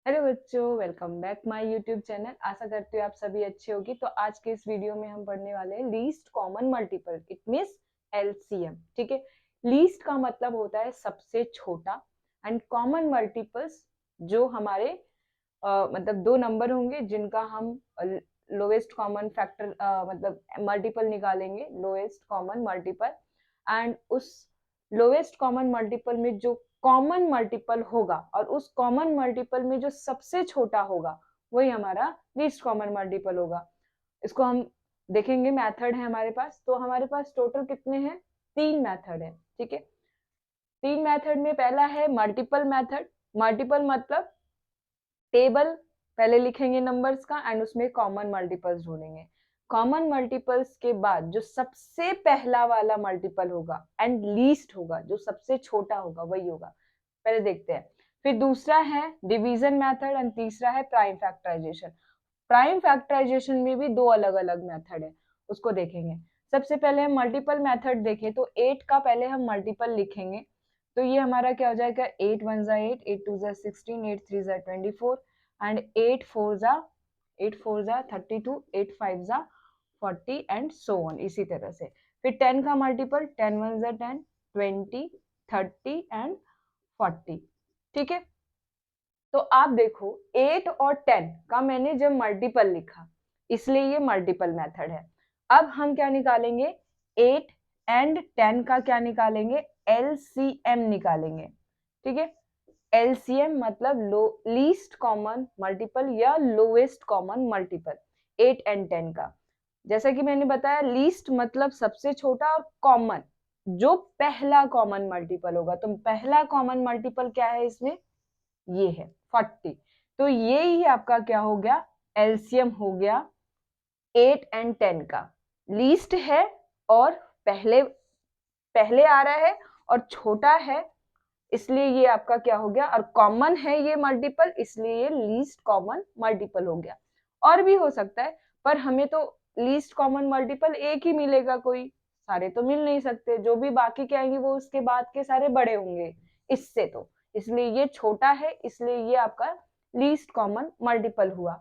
Hello बच्चों, welcome back my YouTube channel. आशा करती हूँ आप सभी अच्छे होगी। तो आज के इस वीडियो में हम पढ़ने वाले हैं least common multiple, it means LCM. ठीक है, लीस्ट का मतलब होता है सबसे छोटा, एंड कॉमन मल्टीपल्स जो हमारे मतलब दो नंबर होंगे जिनका हम लोएस्ट कॉमन फैक्टर मतलब मल्टीपल निकालेंगे, लोएस्ट कॉमन मल्टीपल। एंड उस लोएस्ट कॉमन मल्टीपल में जो कॉमन मल्टीपल होगा और उस कॉमन मल्टीपल में जो सबसे छोटा होगा वही हमारा लीस्ट कॉमन मल्टीपल होगा। इसको हम देखेंगे, मेथड है हमारे पास। तो हमारे पास टोटल कितने हैं? 3 मेथड है। ठीक है, 3 मेथड में पहला है मल्टीपल मेथड। मल्टीपल मतलब टेबल पहले लिखेंगे नंबर्स का एंड उसमें कॉमन मल्टीपल्स ढूंढेंगे। कॉमन मल्टीपल्स के बाद जो सबसे पहला वाला मल्टीपल होगा एंड लीस्ट होगा, जो सबसे छोटा होगा वही होगा। पहले देखते हैं। फिर दूसरा है डिवीजन मेथड एंड तीसरा है प्राइम फैक्टराइजेशन। प्राइम फैक्टराइजेशन में भी दो अलग अलग मेथड है, उसको देखेंगे। सबसे पहले हम मल्टीपल मेथड देखें तो 8 का पहले हम मल्टीपल लिखेंगे। तो ये हमारा क्या हो जाएगा? 8 1 जा 8, 8 2 जा 16, 8 3 जा 24 एंड 8 4 जा 32, 8 5 जा 40 एंड सो ऑन, इसी तरह से। फिर 10 का मल्टीपल 10 1 जा 10, 20 30 एंड 40। ठीक है, तो आप देखो 8 और 10 का मैंने जब मल्टीपल लिखा, इसलिए ये मल्टीपल मेथड है। अब हम क्या निकालेंगे? 8 एंड 10 का क्या निकालेंगे? एलसीएम निकालेंगे। ठीक है, एलसीएम मतलब लीस्ट कॉमन मल्टीपल या लोएस्ट कॉमन मल्टीपल 8 एंड 10 का। जैसा कि मैंने बताया, लीस्ट मतलब सबसे छोटा और कॉमन जो पहला कॉमन मल्टीपल होगा। तो पहला कॉमन मल्टीपल क्या है इसमें? ये है 40। तो ये ही आपका क्या हो गया? एलसीएम हो गया 8 एंड 10 का। लीस्ट है और पहले पहले आ रहा है और छोटा है, इसलिए ये आपका क्या हो गया? और कॉमन है ये मल्टीपल, इसलिए ये लीस्ट कॉमन मल्टीपल हो गया। और भी हो सकता है, पर हमें तो लीस्ट कॉमन मल्टीपल एक ही मिलेगा, कोई सारे तो मिल नहीं सकते। जो भी बाकी के आएंगे वो उसके बाद के सारे बड़े होंगे इससे, तो इसलिए ये छोटा है, इसलिए ये आपका लीस्ट कॉमन मल्टीपल हुआ।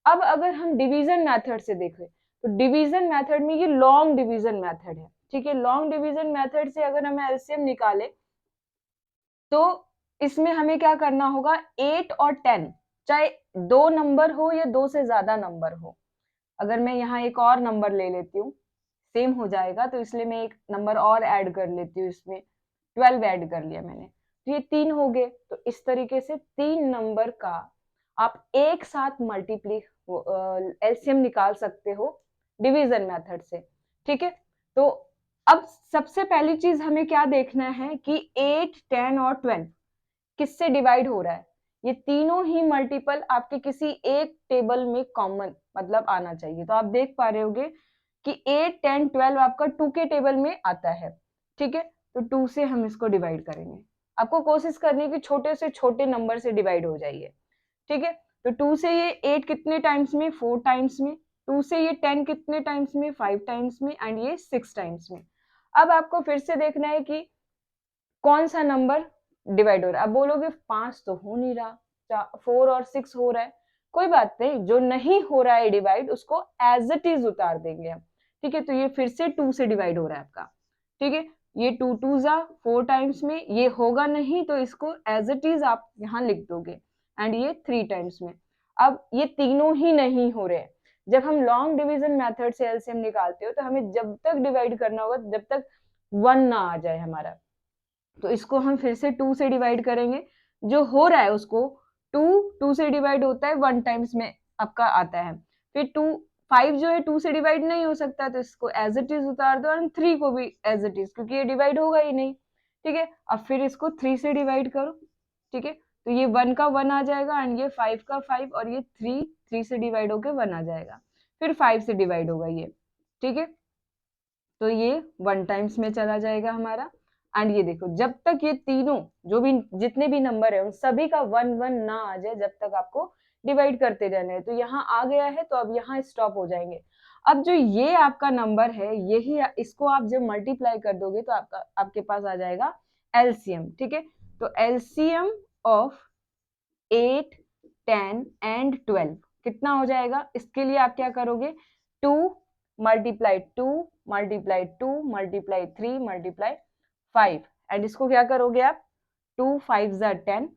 अब अगर हम डिवीजन मेथड से देखें तो डिवीजन मेथड में ये लॉन्ग डिवीजन मेथड है। ठीक है, लॉन्ग डिवीजन मेथड से अगर हम एलसीएम निकाले तो इसमें हमें क्या करना होगा? 8 और 10, चाहे दो नंबर हो या दो से ज्यादा नंबर हो। अगर मैं यहाँ एक और नंबर ले लेती हूँ, सेम हो जाएगा, तो इसलिए मैं एक नंबर और ऐड कर लेती हूँ इसमें। 12 ऐड कर लिया मैंने, तो ये 3 हो गए। तो इस तरीके से 3 नंबर का आप एक साथ मल्टीप्ली एलसीएम निकाल सकते हो डिवीजन मेथड से। ठीक है, तो अब सबसे पहली चीज हमें क्या देखना है कि 8 10 और 12 किससे डिवाइड हो रहा है। ये तीनों ही मल्टीपल आपके किसी एक टेबल में कॉमन मतलब आना चाहिए। तो आप देख पा रहे होगे कि 8 10 12 आपका 2 के टेबल में आता है। ठीक है, तो 2 से हम इसको डिवाइड करेंगे। आपको कोशिश करनी है कि छोटे से छोटे नंबर से डिवाइड हो जाइए। ठीक है, तो 2 से ये 8 कितने टाइम्स में? 4 टाइम्स में। 2 से ये 10 कितने टाइम्स में? 5 टाइम्स में। एंड ये 6 टाइम्स में। अब आपको फिर से देखना है कि कौन सा नंबर डिवाइड हो रहा है। अब बोलोगे 5 तो हो नहीं रहा, 4 और 6 हो रहा है। कोई बात नहीं, जो नहीं हो रहा है डिवाइड उसको एज इट इज उतार देंगे हम। ठीक है, तो ये फिर से 2 से डिवाइड हो रहा है आपका। ठीक है, ये 2 2 जा 4 टाइम्स में, ये होगा नहीं तो इसको एज इट इज आप यहाँ लिख दोगे। एंड ये 3 टाइम्स में। अब ये तीनों ही नहीं हो रहे हैं। जब हम लॉन्ग डिवीजन मेथड से एलसीएम निकालते हो तो हमें जब तक डिवाइड करना होगा जब तक 1 ना आ जाए हमारा। तो इसको हम फिर से 2 से डिवाइड करेंगे। जो हो रहा है उसको 2 2 से डिवाइड होता है 1 टाइम्स में आपका आता है। फिर 2 5 जो है 2 से डिवाइड नहीं हो सकता, तो इसको एज इट इज उतार दो। और 3 को भी एज इट इज, क्योंकि ये डिवाइड होगा ही नहीं। ठीक है, अब फिर इसको 3 से डिवाइड करो। ठीक है, तो ये 1 का 1 आ जाएगा एंड ये 5 का 5 और ये 3 से डिवाइड होके 1 आ जाएगा। फिर 5 से डिवाइड होगा ये। ठीक है, तो ये 1 टाइम्स में चला जाएगा हमारा। एंड ये देखो, जब तक ये तीनों जो भी जितने भी नंबर है उन सभी का 1 1 ना आ जाए जब तक आपको डिवाइड करते रहना है। तो यहाँ आ गया है तो अब यहाँ स्टॉप हो जाएंगे। अब जो ये आपका नंबर है, यही इसको आप जब मल्टीप्लाई कर दोगे तो आपके पास आ जाएगा एलसीएम। ठीक है, तो एलसीएम ऑफ 8 10 एंड 12 कितना हो जाएगा? इसके लिए आप क्या करोगे? 2 multiply 2 multiply 2 multiply 3 multiply 5 and इसको क्या करोगे आप? 2 5 ज़ा 10,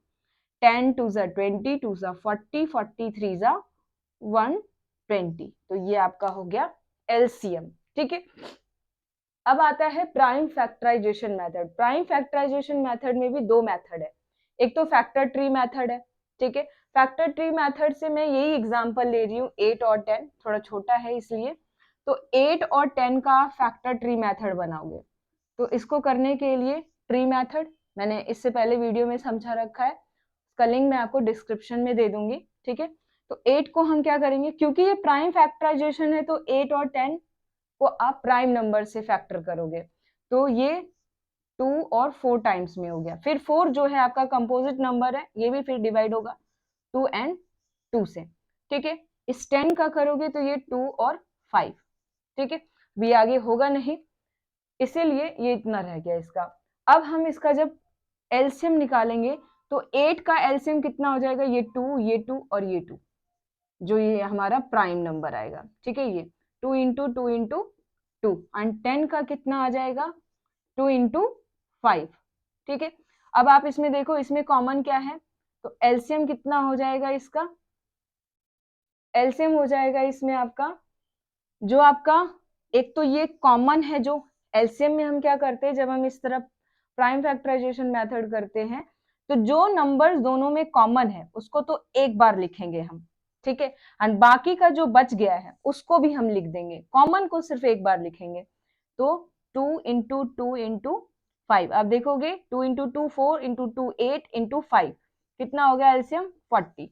10 2 ज़ा 20, 2 ज़ा 40, 40 3 ज़ा 120। तो ये आपका हो गया एलसीएम। ठीक है, अब आता है prime factorization method. Prime factorization method में भी दो मेथड है, एक तो फैक्टर ट्री मेथड है। ठीक है, फैक्टर ट्री मेथड से मैं यही एग्जांपल ले रही हूँ 8 और 10, थोड़ा छोटा है इसलिए। तो 8 और 10 का फैक्टर ट्री मेथड बनाओगे, तो इसको करने के लिए ट्री मेथड मैंने इससे पहले वीडियो में समझा रखा है, उसका लिंक मैं आपको डिस्क्रिप्शन में दे दूंगी। ठीक है, तो 8 को हम क्या करेंगे, क्योंकि ये प्राइम फैक्टराइजेशन है तो 8 और 10 को आप प्राइम नंबर से फैक्टर करोगे, तो ये 2 और 4 टाइम्स में हो गया। फिर 4 जो है आपका कंपोजिट नंबर है, ये भी फिर डिवाइड होगा 2 एंड 2 से। ठीक है, इस 10 का करोगे तो ये 2 और 5। ठीक है, भी आगे होगा नहीं, इसीलिए ये इतना रह गया इसका। अब हम इसका जब एलसीएम निकालेंगे तो 8 का एलसीएम कितना हो जाएगा? ये 2, ये 2 और ये 2, जो ये हमारा प्राइम नंबर आएगा। ठीक है, ये 2 इंटू 2 इंटू 2 एंड 10 का कितना आ जाएगा? 2 इंटू 5। ठीक है, अब आप इसमें देखो, इसमें कॉमन क्या है, तो एलसीएम कितना हो जाएगा इसका? एलसीएम हो जाएगा इसमें आपका, जो आपका एक तो ये कॉमन है, जो एलसीएम में हम क्या करते हैं, जब हम इस तरफ प्राइम फैक्टराइजेशन मेथड करते हैं तो जो नंबर्स दोनों में कॉमन है उसको तो एक बार लिखेंगे हम। ठीक है, एंड बाकी का जो बच गया है उसको भी हम लिख देंगे, कॉमन को सिर्फ एक बार लिखेंगे। तो 2 इंटू 2 इंटू 5, आप देखोगे 2 इंटू 2 4 इंटू 2 8 इंटू 5 कितना हो गया एलसीएम? 40।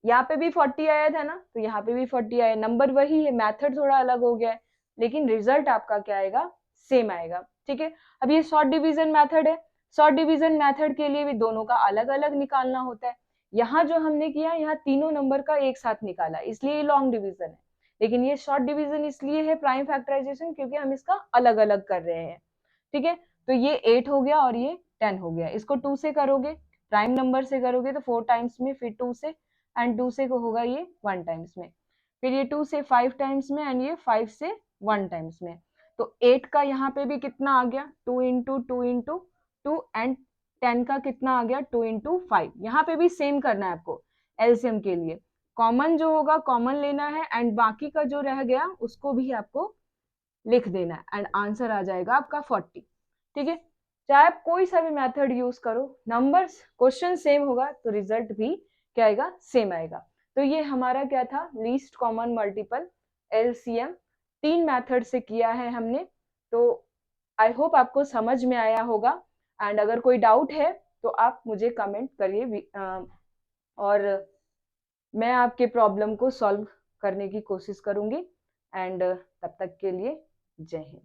यहाँ पे भी 40 आया था ना, तो यहाँ पे भी 40 आया, नंबर वही है, मेथड थोड़ा अलग हो गया है, लेकिन रिजल्ट आपका क्या आएगा? सेम आएगा। ठीक है, अब ये शॉर्ट डिवीजन मेथड है, शॉर्ट डिवीजन मेथड के लिए भी दोनों का अलग अलग निकालना होता है। यहाँ जो हमने किया, यहाँ तीनों नंबर का एक साथ निकाला, इसलिए ये लॉन्ग डिवीजन है, लेकिन ये शॉर्ट डिवीजन इसलिए है प्राइम फैक्टराइजेशन क्योंकि हम इसका अलग अलग कर रहे हैं। ठीक है, तो ये 8 हो गया और ये 10 हो गया। इसको 2 से करोगे, प्राइम नंबर से करोगे तो 4 टाइम्स में, फिर 2 से, एंड 2 से को होगा ये 1 टाइम्स में, फिर ये 2 से 5 टाइम्स में, एंड ये 5 से 1 टाइम्स में। तो 8 का यहाँ पे भी कितना आ गया? 2 इंटू 2 इंटू 2 एंड 10 का कितना आ गया? 2 इंटू 5। यहाँ पे भी सेम करना है आपको एलसीएम के लिए, कॉमन जो होगा कॉमन लेना है एंड बाकी का जो रह गया उसको भी आपको लिख देना है एंड आंसर आ जाएगा आपका 40। ठीक है, चाहे आप कोई सा भी मेथड यूज करो, नंबर्स क्वेश्चन सेम होगा तो रिजल्ट भी क्या आएगा? सेम आएगा। तो ये हमारा क्या था? Least common multiple LCM 3 method से किया है हमने। तो आई होप आपको समझ में आया होगा, एंड अगर कोई डाउट है तो आप मुझे कमेंट करिए और मैं आपके प्रॉब्लम को सॉल्व करने की कोशिश करूंगी। एंड तब तक के लिए जय हिंद।